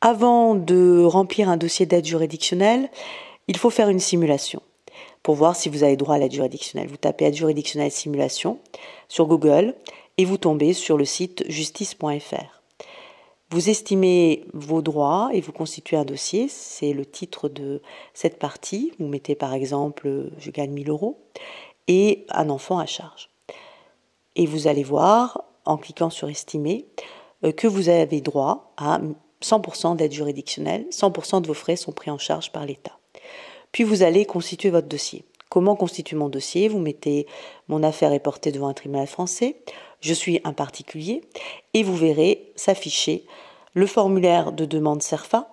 Avant de remplir un dossier d'aide juridictionnelle, il faut faire une simulation pour voir si vous avez droit à l'aide juridictionnelle. Vous tapez aide juridictionnelle simulation sur Google et vous tombez sur le site justice.fr. Vous estimez vos droits et vous constituez un dossier, c'est le titre de cette partie. Vous mettez par exemple « Je gagne 1000 € » et un enfant à charge. Et vous allez voir, en cliquant sur « Estimer », que vous avez droit à 100% d'aide juridictionnelle, 100% de vos frais sont pris en charge par l'État. Puis vous allez constituer votre dossier. Comment constituer mon dossier? Vous mettez « Mon affaire est portée devant un tribunal français »,« Je suis un particulier » et vous verrez s'afficher le formulaire de demande CERFA,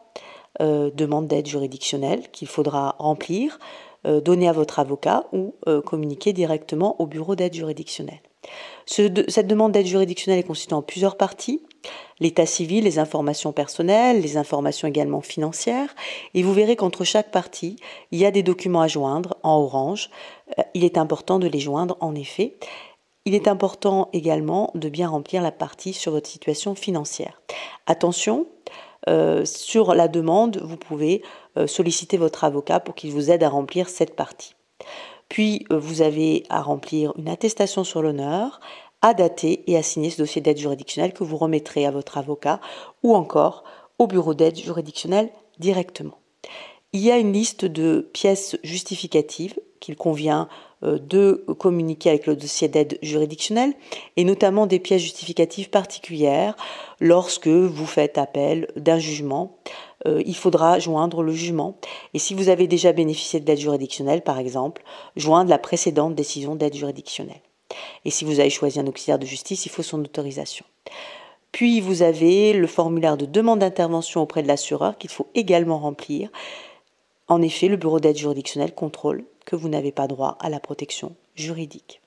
demande d'aide juridictionnelle qu'il faudra remplir, donner à votre avocat ou communiquer directement au bureau d'aide juridictionnelle. Cette demande d'aide juridictionnelle est constituée en plusieurs parties. L'état civil, les informations personnelles, les informations également financières. Et vous verrez qu'entre chaque partie, il y a des documents à joindre en orange. Il est important de les joindre en effet. Il est important également de bien remplir la partie sur votre situation financière. Attention, sur la demande, vous pouvez solliciter votre avocat pour qu'il vous aide à remplir cette partie. Puis, vous avez à remplir une attestation sur l'honneur, à dater et à signer ce dossier d'aide juridictionnelle que vous remettrez à votre avocat ou encore au bureau d'aide juridictionnelle directement. Il y a une liste de pièces justificatives qu'il convient de communiquer avec le dossier d'aide juridictionnelle et notamment des pièces justificatives particulières lorsque vous faites appel d'un jugement. Il faudra joindre le jugement et si vous avez déjà bénéficié de l'aide juridictionnelle par exemple, joindre la précédente décision d'aide juridictionnelle. Et si vous avez choisi un auxiliaire de justice, il faut son autorisation. Puis vous avez le formulaire de demande d'intervention auprès de l'assureur qu'il faut également remplir. En effet, le bureau d'aide juridictionnelle contrôle que vous n'avez pas droit à la protection juridique.